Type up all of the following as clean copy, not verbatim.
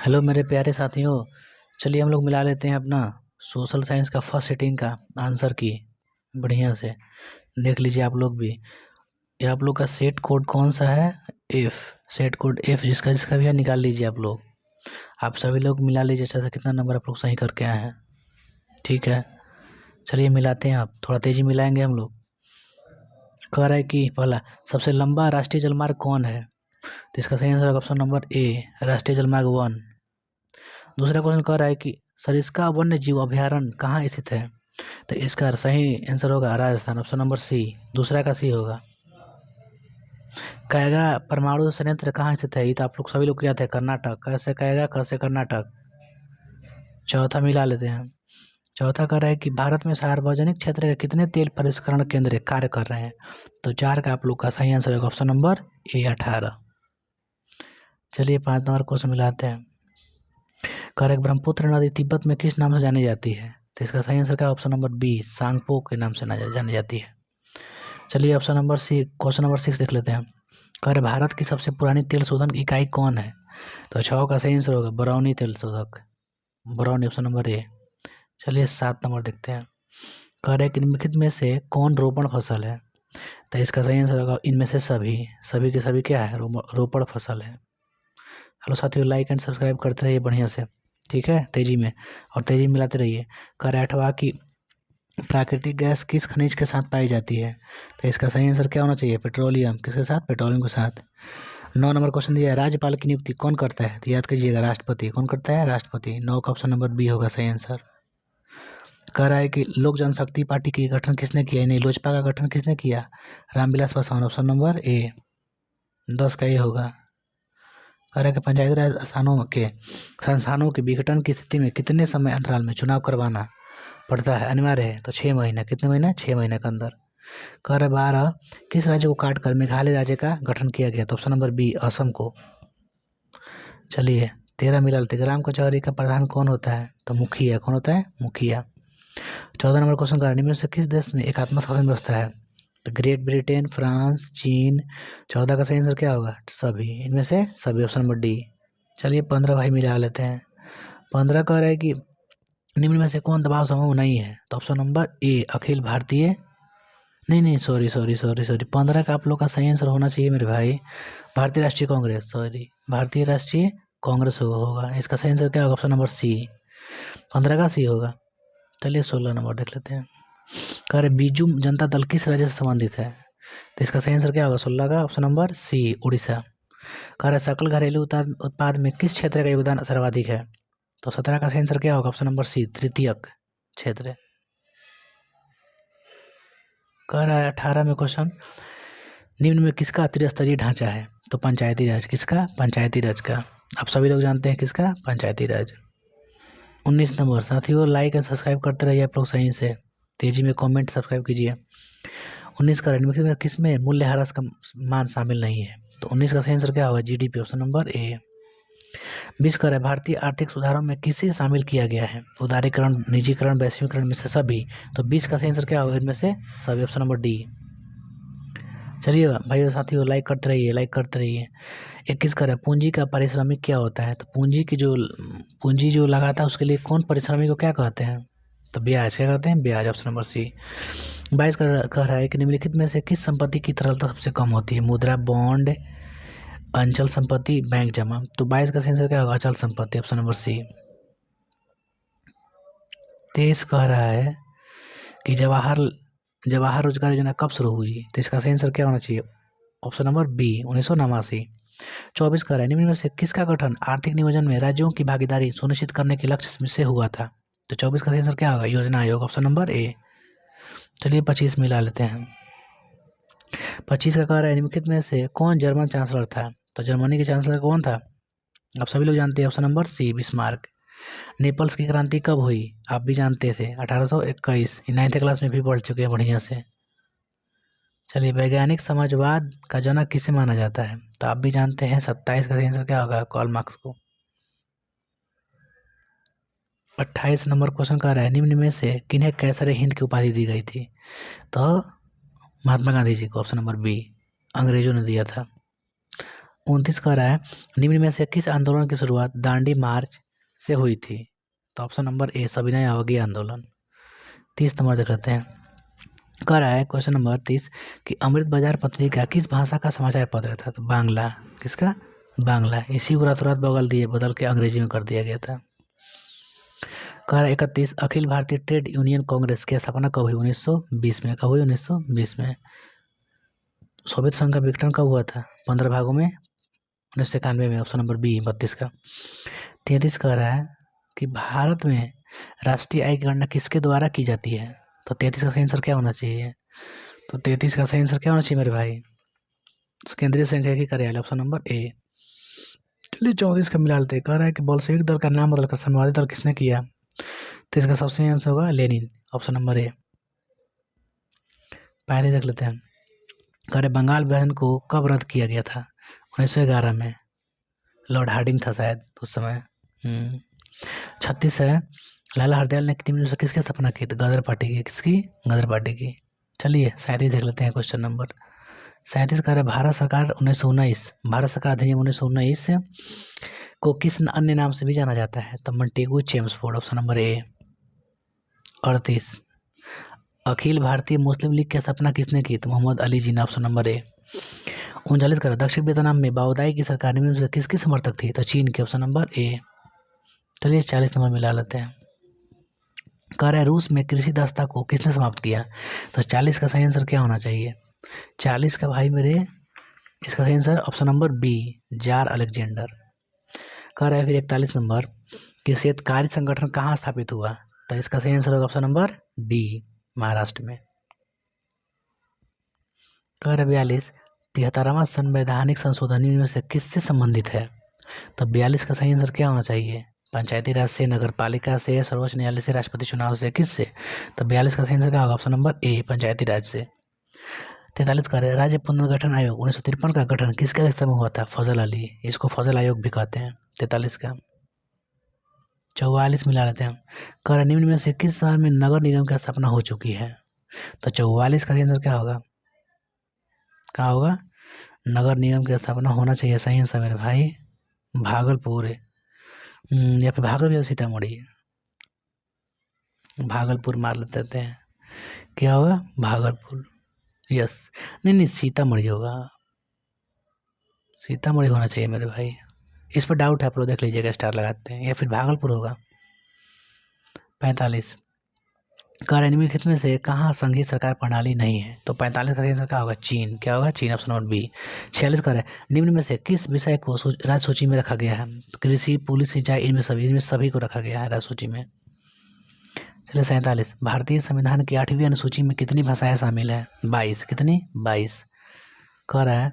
Hello मेरे प्यारे साथियों। चलिए हम लोग मिला लेते हैं अपना सोशल साइंस का फर्स्ट सिटिंग का आंसर की बढ़िया से। देख लीजिए आप लोग भी। ये आप लोग का सेट कोड कौन सा है? एफ। सेट कोड एफ जिसका जिसका भी है निकाल लीजिए आप लोग। आप सभी लोग मिला लीजिए अच्छा से कितना नंबर आप लोग सही करके आए हैं। ठीक है, चलिए मिलाते हैं। आप थोड़ा तेज़ी मिलाएंगे हम लोग। कह रहा है कि पहला सबसे लंबा राष्ट्रीय जलमार्ग कौन है? तो इसका सही आंसर ऑप्शन नंबर ए, राष्ट्रीय जलमार्ग 1। दूसरा क्वेश्चन कह रहा है कि सरिस्का वन्य जीव अभयारण्य कहाँ स्थित है? तो इसका सही आंसर होगा राजस्थान, ऑप्शन नंबर सी। दूसरा का सी होगा। कैगा परमाणु संयंत्र कहाँ स्थित है? ये तो आप लोग सभी लोग क्या थे, कर्नाटक। कैसे कैगा, कैसे कर्नाटक। चौथा मिला लेते हैं। चौथा कह रहा है कि भारत में सार्वजनिक क्षेत्र के कितने तेल परिष्करण केंद्र कार्य कर रहे हैं? तो 4 का आप लोग का सही आंसर होगा ऑप्शन नंबर ए, 18। चलिए 5 नंबर क्वेश्चन मिलाते हैं। कह रहे ब्रह्मपुत्र नदी तिब्बत में किस नाम से जानी जाती है? तो इसका सही आंसर का ऑप्शन नंबर बी, सांगपो के नाम से जानी जाती है। चलिए option number C, question number 6 देख लेते हैं। कह रहे भारत की सबसे पुरानी तेल शोधन इकाई कौन है? तो 6 का सही आंसर होगा बरौनी तेल शोधक, बरौनी, ऑप्शन नंबर ए। चलिए 7 नंबर देखते हैं। कह रहे कि निम्नलिखित में से कौन रोपण फसल है? तो इसका सही आंसर होगा इनमें से सभी। सभी के सभी क्या है? रोपण फसल है। हेलो साथियों, लाइक एंड सब्सक्राइब करते रहिए बढ़िया से, ठीक है, तेजी में, और तेजी मिलाते रहिए। कह रहा है 8वां की प्राकृतिक गैस किस खनिज के साथ पाई जाती है? तो इसका सही आंसर क्या होना चाहिए? पेट्रोलियम। किसके साथ? पेट्रोलियम के साथ। 9 नंबर क्वेश्चन दिया है, राज्यपाल की नियुक्ति कौन करता है? तो याद कीजिएगा राष्ट्रपति। कौन करता है? राष्ट्रपति। 9 का ऑप्शन नंबर बी होगा सही आंसर। कह रहा है कि लोक जनशक्ति पार्टी की गठन किसने किया? नहीं, लोजपा का गठन किसने किया? रामविलास पासवान, ऑप्शन नंबर ए। 10 का ये होगा। कह रहा है कि पंचायती राज संस्थानों के विघटन की स्थिति में कितने समय अंतराल में चुनाव करवाना पड़ता है? अनिवार्य है। तो 6 महीने। कितने महीने? 6 महीने के अंदर। कह रहा है 12 किस राज्य को काटकर मेघालय राज्य का गठन किया गया? तो ऑप्शन नंबर बी, असम को। चलिए 13 मिला लेते। ग्राम कचहरी का प्रधान कौन होता है? तो मुखिया। कौन होता है? मुखिया। 14 नंबर क्वेश्चन का निम्न से किस देश में एकात्मक शासन व्यवस्था है? तो ग्रेट ब्रिटेन, फ्रांस, चीन। 14 का सही आंसर क्या होगा? सभी। इनमें से सभी, ऑप्शन नंबर डी। चलिए 15 भाई मिला लेते हैं। 15 कह रहा है कि निम्न में से कौन दबाव समूह नहीं है? तो ऑप्शन नंबर ए, अखिल भारतीय, नहीं, सॉरी 15 का आप लोग का सही आंसर होना चाहिए मेरे भाई, भारतीय राष्ट्रीय कांग्रेस। सॉरी, भारतीय राष्ट्रीय कांग्रेस होगा। इसका सही आंसर क्या होगा? ऑप्शन नंबर सी। 15 का सी होगा। चलिए 16 नंबर देख लेते हैं। कह रहे बीजू जनता दल किस राज्य से संबंधित है? तो इसका सही आंसर क्या होगा? 16 का ऑप्शन नंबर सी, उड़ीसा। कह रहे सकल घरेलू उत्पाद में किस क्षेत्र का योगदान सर्वाधिक है? तो 17 का सही आंसर क्या होगा? ऑप्शन नंबर सी, तृतीयक क्षेत्र। कह रहा है 18 में क्वेश्चन, निम्न में किसका त्रिस्तरीय ढांचा है? तो पंचायती राज। किसका? पंचायती राज का। आप सभी लोग जानते हैं किसका? पंचायती राज। 19 नंबर साथियों, लाइक और सब्सक्राइब करते रहिए आप लोग सही से, तेजी में कमेंट सब्सक्राइब कीजिए। 19 का निम्नलिखित में किसमें मूल्यह्रास का मान शामिल नहीं है? तो 19 का सही आंसर क्या होगा? जीडीपी, ऑप्शन नंबर ए। 20 का भारतीय आर्थिक सुधारों में किसे शामिल किया गया है? उदारीकरण, निजीकरण, वैश्वीकरण में से सभी। तो 20 का सही आंसर क्या होगा? इनमें से सभी, ऑप्शन नंबर डी। चलिए भाइयों साथियों, लाइक करते रहिए, लाइक करते रहिए। 21 का पूंजी का पारिश्रमिक क्या होता है? तो पूंजी जो लगाता है उसके लिए कौन पारिश्रमिक को क्या कहते हैं? तो ब्याज। क्या कहते हैं? ब्याज, ऑप्शन नंबर सी। 22 का कह रहा है कि निम्नलिखित में से किस संपत्ति की तरलता सबसे कम होती है? मुद्रा, बॉन्ड, अंचल संपत्ति, बैंक जमा। तो 22 का सही आंसर क्या होगा? अचल संपत्ति, ऑप्शन नंबर सी। 23 कह रहा है कि जवाहर रोजगार योजना कब शुरू हुई? तो इसका सही आंसर क्या होना चाहिए? Option number B, 1989। 24 का है निम्न में से किसका गठन आर्थिक नियोजन में राज्यों की भागीदारी सुनिश्चित करने के लक्ष्य से हुआ था? तो 24 का सही आंसर क्या होगा? योजना आयोग, ऑप्शन नंबर ए। चलिए 25 मिला लेते हैं। 25 का कह रहा है निम्नलिखित में से कौन जर्मन चांसलर था? तो जर्मनी के चांसलर कौन था? आप सभी लोग जानते हैं, option number C, Bismarck. Naples की क्रांति कब हुई? आप भी जानते थे, 1821। 9th क्लास में भी पढ़ चुके हैं बढ़िया से। चलिए वैज्ञानिक समाजवाद का जनक किसे माना जाता है? तो आप भी जानते हैं, 27 का आंसर क्या होगा? कार्ल मार्क्स को। 28 नंबर क्वेश्चन का रहा है निम्न में से किन्हें कैसर हिंद की उपाधि दी गई थी? तो महात्मा गांधी जी को, ऑप्शन नंबर बी। अंग्रेजों ने दिया था। 29 कह रहा है निम्न में से किस आंदोलन की शुरुआत दांडी मार्च से हुई थी? तो ऑप्शन नंबर ए सविनय अवज्ञा आंदोलन। 30 नंबर देख लेते हैं। कह रहा है क्वेश्चन नंबर 30 कि अमृत बाजार पत्रिका किस भाषा का समाचार पत्र था? तो बांग्ला। किसका? बांग्ला। इसी को रातों रात बदल के अंग्रेजी में कर दिया गया था। कह रहा है 31 अखिल भारतीय ट्रेड यूनियन कांग्रेस की स्थापना कब हुई? 1920 में। कब हुई? 1920 में। सोवियत संघ का विघटन कब हुआ था? 15 भागों में 1991 में। ऑप्शन नंबर बी 32 का। 33 कह रहा है कि भारत में राष्ट्रीय आय की गणना किसके द्वारा की जाती है? तो 33 का सही आंसर क्या होना चाहिए? तो 33 का सही आंसर क्या होना चाहिए मेरे भाई? केंद्रीय सांख्यिकी कार्यालय। ऑप्शन नंबर ए। चलिए 34 का मिला लेते। कह रहा है कि बोल्शेविक दल का नाम बदलकर साम्यवादी दल किसने किया? तो इसका सबसे सही आंसर होगा लेनिन। ऑप्शन नंबर ए। पहले देख लेते हैं। कह रहे बंगाल विभाजन को कब रद्द किया गया था? 1911 में। लॉर्ड हार्डिंग था शायद उस समय। 36 है लाला हरदयाल ने टीम से किसकी स्थापना की? तो गदर पार्टी की। किसकी? गदर पार्टी की। चलिए 37 देख लेते हैं क्वेश्चन नंबर 37 कह रहे भारत सरकार 1919 भारत सरकार अधिनियम 1919 को किस अन्य नाम से भी जाना जाता है? तो Montagu Chelmsford. Option number A. 38 अखिल भारतीय मुस्लिम लीग की स्थापना किसने की? तो Mohammad Ali Jinnah. Option number A. 39 कह रहे दक्षिण वियतनाम में बाओदाई की सरकार निम्न से किसकी समर्थक थी? तो चीन की। ऑप्शन नंबर ए। चलिए 40 नंबर मिला लेते हैं। कह रहा है रूस में कृषि दस्ता को किसने समाप्त किया? तो 40 का सही आंसर क्या होना चाहिए? 40 का भाई मेरे इसका सही answer option number B tsar Alexander. कह रहा है फिर 41 नंबर कि शेतकारी संगठन कहाँ स्थापित हुआ? तो इसका सही आंसर होगा ऑप्शन नंबर डी महाराष्ट्र में। कह रहा है 42 73वां संवैधानिक संशोधन में से किससे संबंधित है? तो 42 का सही आंसर क्या होना चाहिए? पंचायती राज से, नगर पालिका से, सर्वोच्च न्यायालय से, राष्ट्रपति चुनाव से, किससे? तो 42 का सही आंसर क्या होगा? ऑप्शन नंबर ए पंचायती राज से। 43 का राज्य पुनर्गठन आयोग 1953 का गठन किसके अध्यक्षता में हुआ था? फजल अली। इसको फजल आयोग भी कहते हैं। 43 का। 44 मिला लेते हैं। कह रहे निम्न में से किस शहर में नगर निगम की स्थापना हो चुकी है? तो 44 का आंसर क्या होगा? क्या होगा? नगर निगम की स्थापना होना चाहिए। सही आंसर मेरे भाई भागलपुर या फिर भागलपुर या सीतामढ़ी। भागलपुर मार लेते हैं। क्या होगा? भागलपुर। यस। नहीं सीतामढ़ी होगा। सीतामढ़ी होना चाहिए मेरे भाई। इस पर डाउट है आप लोग देख लीजिएगा स्टार लगाते हैं। या फिर भागलपुर होगा। 45 कह रहे निम्नलिखित में से कहाँ संघीय सरकार प्रणाली नहीं है? तो 45 का आंसर क्या होगा? चीन। क्या होगा? चीन। Option number B. 46 कह रहे निम्न में से किस विषय को राज्य सूची में रखा गया है? कृषि, पुलिस, सिंचाई, इनमें सभी को रखा गया है राज्य सूची में। चलिए 47 भारतीय संविधान की 8वीं अनुसूची में कितनी भाषाएं शामिल है? 22। कितनी? 22। कह रहा है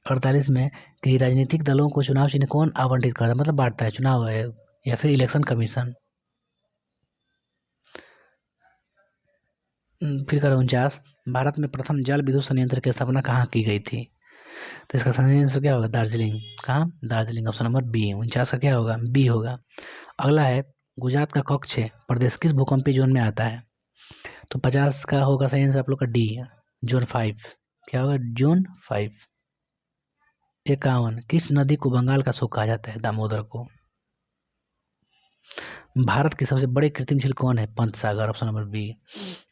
48 में कि राजनीतिक दलों को चुनाव चिन्ह कौन आवंटित करता है? मतलब बांटता है, चुनाव आयोग या फिर इलेक्शन कमीशन। फिर कह रहा 49 भारत में प्रथम जल विद्युत संयंत्र की स्थापना कहाँ की गई थी? तो इसका सही आंसर क्या होगा? दार्जिलिंग। कहाँ? दार्जिलिंग। Option number B. 49 का क्या होगा? बी होगा। अगला है गुजरात का कच्छ प्रदेश किस भूकंपीय जोन में आता है? तो 50 का होगा सही आंसर आप लोग का डी जोन 5। क्या होगा? जोन 5। 51 किस नदी को बंगाल का सूख कहा जाता है? दामोदर को। भारत की सबसे बड़ी कृत्रिम झील कौन है? Pant Sagar. Option number B.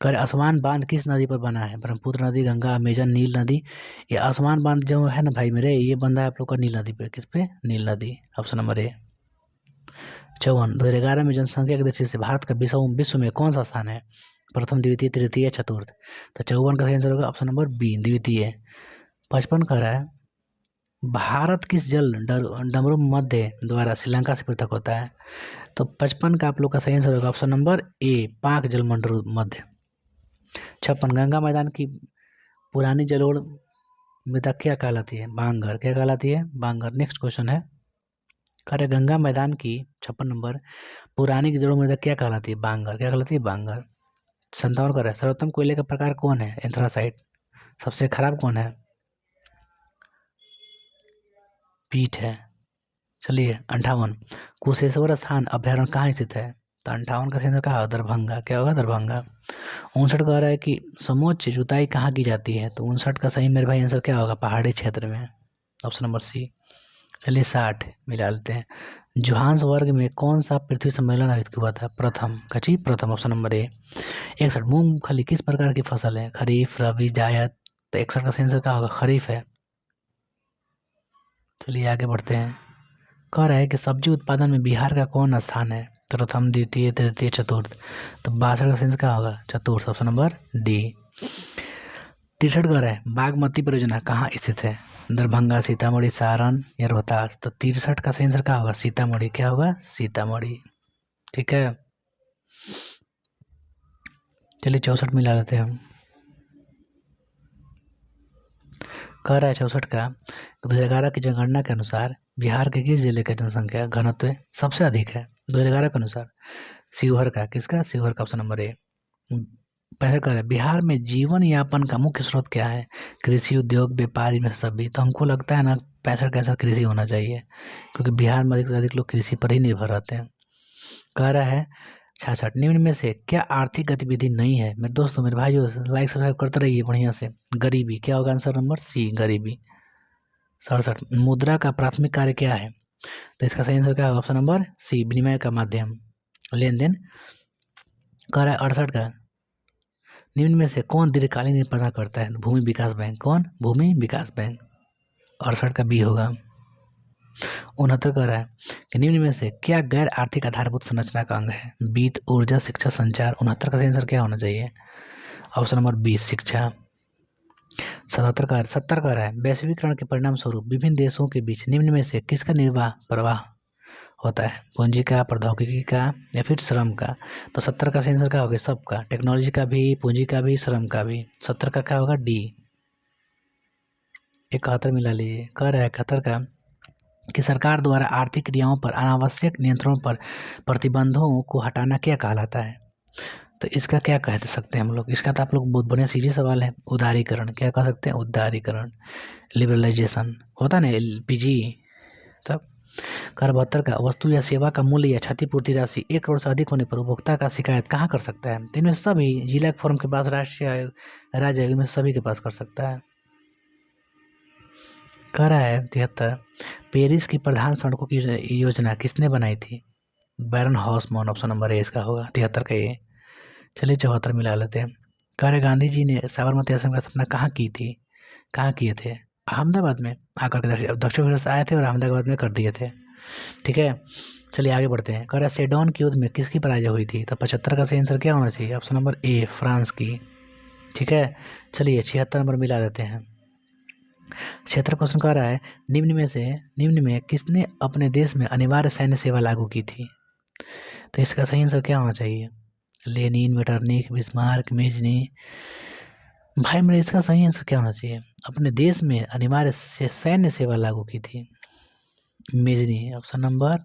कर आसमान बांध किस नदी पर बना है? ब्रह्मपुत्र नदी, गंगा, अमेजन, नील नदी। ये आसमान बांध जो है ना भाई मेरे, ये बंधा है आप लोग का नील नदी पे। किस पे? नील नदी। ऑप्शन नंबर ए। 54 2011 में जनसंख्या की दृष्टि से भारत का विश्व में कौन सा स्थान है? प्रथम, द्वितीय, तृतीय, चतुर्थ। तो 54 का सही आंसर होगा ऑप्शन नंबर बी द्वितीय। 55 कह रहा है भारत किस जल डमरू मध्य द्वारा श्रीलंका से पृथक होता है? तो 55 का आप लोग का सही आंसर होगा ऑप्शन नंबर ए पाक जल मंडल मध्य। 56 गंगा मैदान की पुरानी जलोढ़ मृदा क्या कहलाती है? बांगर। क्या कहलाती है? बांगर। नेक्स्ट क्वेश्चन है अरे गंगा मैदान की 56 नंबर पुरानी की जलोढ़ मृदा क्या कहलाती है? बांगर। क्या कहलाती है? बांगर। 57 कर सर्वोत्तम कोयले का प्रकार कौन है? एंथ्रासाइट। सबसे खराब कौन है? पीट है। चलिए 58 कुशेश्वर स्थान अभ्यारण्य कहाँ स्थित है? तो 58 का आंसर कहा? दरभंगा। क्या होगा? दरभंगा। 59 कह रहा है कि समोच्च जुताई कहाँ की जाती है? तो 59 का सही मेरे भाई आंसर क्या होगा? पहाड़ी क्षेत्र में। Option number C. चलिए 60 मिला लेते हैं। जोहान्सबर्ग में कौन सा पृथ्वी सम्मेलन आयोजित हुआ था? प्रथम कची प्रथम, ऑप्शन नंबर ए। 61 मूंगफली किस प्रकार की फसल है? खरीफ, रबी, जायद। तो 61 का सही आंसर क्या होगा? खरीफ है। चलिए आगे बढ़ते हैं। कह रहा है कि सब्जी उत्पादन में बिहार का कौन स्थान है? प्रथम, द्वितीय, तृतीय, चतुर्थ। तो 62 का सही आंसर क्या होगा? चतुर्थ, ऑप्शन नंबर डी। 63 कह रहा है बागमती परियोजना कहाँ स्थित है? दरभंगा, सीतामढ़ी, सारण या रोहतास। तो 63 का सही आंसर क्या होगा? सीतामढ़ी। क्या होगा? सीतामढ़ी। ठीक है। चलिए 64 मिला लेते हैं हम। कह रहा है 64 का 2011 की जनगणना के अनुसार बिहार के किस जिले का जनसंख्या घनत्व सबसे अधिक है? 2011 के अनुसार शिवहर का। किसका? शिवहर का, ऑप्शन नंबर ए। पहले कह रहा है बिहार में जीवन यापन का मुख्य स्रोत क्या है? कृषि, उद्योग, व्यापारी में सभी। तो हमको लगता है ना 65 का आंसर कृषि होना चाहिए, क्योंकि बिहार में अधिक से अधिक लोग कृषि पर ही निर्भर रहते हैं। कह रहा है 66 निम्न में से क्या आर्थिक गतिविधि नहीं है? मेरे दोस्तों, मेरे भाइयों, लाइक सब्सक्राइब करते रहिए बढ़िया से। गरीबी। क्या होगा? आंसर नंबर सी, गरीबी। 67 मुद्रा का प्राथमिक कार्य क्या है? तो इसका सही आंसर क्या होगा? ऑप्शन नंबर सी, विनिमय का माध्यम, लेन देन। कह रहा है 68 का निम्न में से कौन दीर्घकालीन ऋण प्रदान करता है? भूमि विकास बैंक। कौन? भूमि विकास बैंक। 68 का बी होगा। 69 कह रहा है कि निम्न में से क्या गैर आर्थिक आधारभूत संरचना का अंग है? वित्त, ऊर्जा, शिक्षा, संचार। 69 का सही आंसर क्या होना चाहिए? ऑप्शन नंबर बी, शिक्षा। 70 कह रहा है वैश्वीकरण के परिणाम स्वरूप विभिन्न देशों के बीच निम्न में से किसका निर्वाह प्रवाह होता है? पूंजी का, प्रौद्योगिकी का या फिर श्रम का। तो 70 का सही आंसर क्या होगा? सबका, टेक्नोलॉजी का भी, पूंजी का भी, श्रम का भी। 70 का क्या होगा? डी। 71 मिला लीजिए। कह रहा है 71 का कि सरकार द्वारा आर्थिक क्रियाओं पर अनावश्यक नियंत्रणों पर प्रतिबंधों को हटाना क्या कहलाता है? तो इसका क्या कह सकते हैं हम लोग? इसका तो आप लोग बहुत बढ़िया सीधी सवाल है। उदारीकरण। क्या कह सकते हैं? उदारीकरण, लिबरलाइजेशन होता है ना, LPG। तब कर 72 का वस्तु या सेवा का मूल्य या क्षतिपूर्ति राशि 1 करोड़ से अधिक होने पर उपभोक्ता का शिकायत कहाँ कर सकता है? तो इनमें सभी जिला फोरम के पास, राष्ट्रीय आयोग, राज्य आयोग में सभी के पास कर सकता है। कह रहा है 73 पेरिस की प्रधान सड़कों की योजना किसने बनाई थी? बैरन हॉसमैन। ऑप्शन नंबर ए इसका होगा। 73 का ये। चलिए 74 मिला लेते हैं। कह रहे गांधी जी ने साबरमती आश्रम का स्थापना कहाँ की थी? कहाँ किए थे? अहमदाबाद में आकर के दक्षिण अफ्रीका से आए थे और अहमदाबाद में कर दिए थे। ठीक है। चलिए आगे बढ़ते हैं। कह रहा है सेडोन के युद्ध में किसकी पराजय हुई थी? तो 75 का सही आंसर क्या होना चाहिए? ऑप्शन नंबर ए, फ्रांस की। ठीक है। चलिए 76 नंबर मिला लेते हैं। 76 क्वेश्चन कह रहा है निम्न में किसने अपने देश में अनिवार्य सैन्य सेवा लागू की थी? तो इसका सही आंसर क्या होना चाहिए? Lenin, Metternich, Bismarck, Mazzini. भाई मेरे इसका सही आंसर क्या होना चाहिए? अपने देश में अनिवार्य सैन्य सेवा लागू की थी मेजनी। ऑप्शन नंबर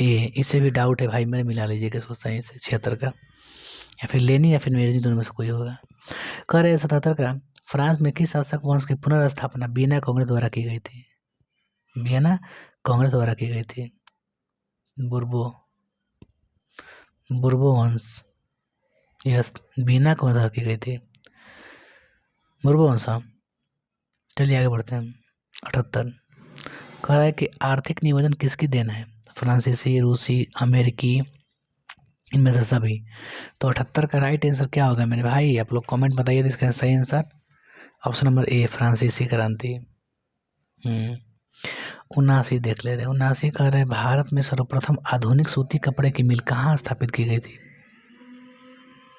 ए। इससे भी डाउट है भाई मेरे, मिला लीजिए किसको सही से। 76 का या फिर लेनी या फिर मेजनी, दोनों में से कोई होगा। कह रहे 77 का फ्रांस में किस शासक वंश की पुनर्स्थापना वियना कांग्रेस द्वारा की गई थी? वियना कांग्रेस द्वारा की गई थी। बुर्बो वंश। यस, वियना कांग्रेस द्वारा की गई थी। बुर्बो वंश। चलिए आगे बढ़ते हैं। 78 कह रहा है कि आर्थिक नियोजन किसकी देन है? फ्रांसीसी, रूसी, अमेरिकी, इनमें से सभी। तो 78 का राइट आंसर क्या होगा मेरे भाई? आप लोग कमेंट बताइए इसका सही आंसर। ऑप्शन नंबर ए, फ्रांसीसी क्रांति। 79 देख ले रहे। 79 कह रहे भारत में सर्वप्रथम आधुनिक सूती कपड़े की मिल कहाँ स्थापित की गई थी?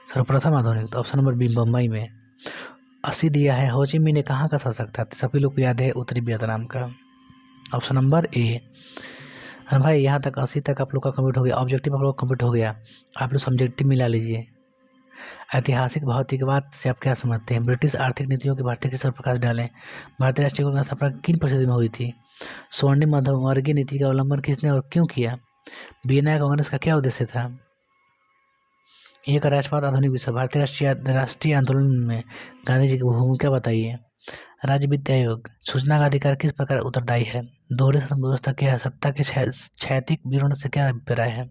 सर्वप्रथम आधुनिक, तो ऑप्शन नंबर बी, बम्बई में। 80 दिया है हो ची मिन्ह कहाँ का शासक था? सभी लोग को याद है, उत्तरी वियतनाम का। ऑप्शन नंबर ए। अरे भाई यहाँ तक 80 तक आप लोग का कंप्लीट हो गया। ऑब्जेक्टिव आप लोग का कंप्लीट हो गया। आप लोग सब्जेक्टिव मिला लीजिए। ऐतिहासिक भौतिकवाद से आप क्या समझते हैं? ब्रिटिश आर्थिक नीतियों के भारतीय किस पर प्रकाश डालें? भारतीय राष्ट्रीय कांग्रेस की स्थापना किन परिस्थिति में हुई थी? स्वर्णिम मध्यवर्गीय नीति का अवलंबन किसने और क्यों किया? वियना कांग्रेस का क्या उद्देश्य था? एक राष्ट्रवाद आधुनिक विश्व, भारतीय राष्ट्रीय आंदोलन में गांधी जी की भूमिका बताइए। राज्य वित्त आयोग, सूचना का अधिकार किस प्रकार उत्तरदायी है? दोहरे शासन व्यवस्था क्या है? सत्ता के क्षैतिक विवरण से क्या अभिप्राय है?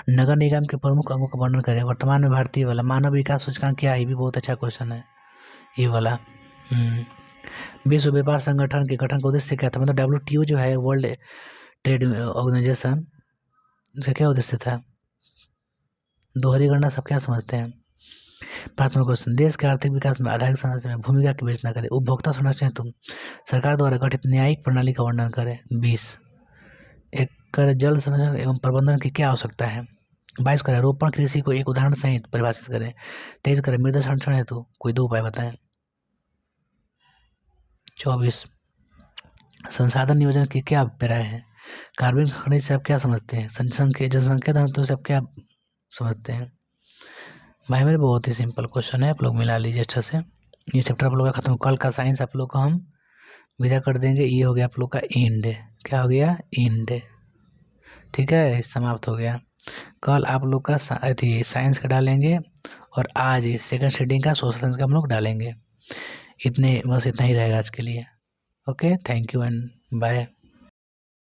नगर निगम के प्रमुख अंगों का वर्णन करें। वर्तमान में भारतीय वाला मानव विकास सूचकांक क्या है? ये भी बहुत अच्छा क्वेश्चन है ये वाला। विश्व व्यापार संगठन के गठन का उद्देश्य क्या था? मतलब WTO जो है, वर्ल्ड ट्रेड ऑर्गेनाइजेशन, इसका क्या उद्देश्य था? दोहरी गणना सब क्या समझते हैं? 5 नंबर क्वेश्चन, देश के आर्थिक विकास में आधारिक संरचना में भूमिका की विवेचना करें। उपभोक्ता संरक्षण हेतु सरकार द्वारा गठित न्यायिक प्रणाली का वर्णन करें। 20, एक कर जल संरक्षण एवं प्रबंधन की क्या आवश्यकता है? 22 करें रोपण कृषि को एक उदाहरण सहित परिभाषित करें। 23 करें मृदा संरक्षण हेतु कोई 2 उपाय बताएं। 24, संसाधन नियोजन की क्या अभिप्राय है? कार्बन खनिज से आप क्या समझते हैं? जनसंख्या घनत्व से आप क्या समझते हैं? भाई मेरे बहुत ही सिंपल क्वेश्चन है, आप लोग मिला लीजिए अच्छा से। ये चैप्टर आप लोग का खत्म। कल का साइंस आप लोग को हम विदा कर देंगे। ये हो गया आप लोग का एंड। क्या हो गया? एंड। ठीक है, समाप्त हो गया। कल आप लोग का साइंस का डालेंगे और आज सेकंड शीटिंग का सोशल साइंस का हम लोग डालेंगे। बस इतना ही रहेगा आज के लिए। Okay, thank you and bye.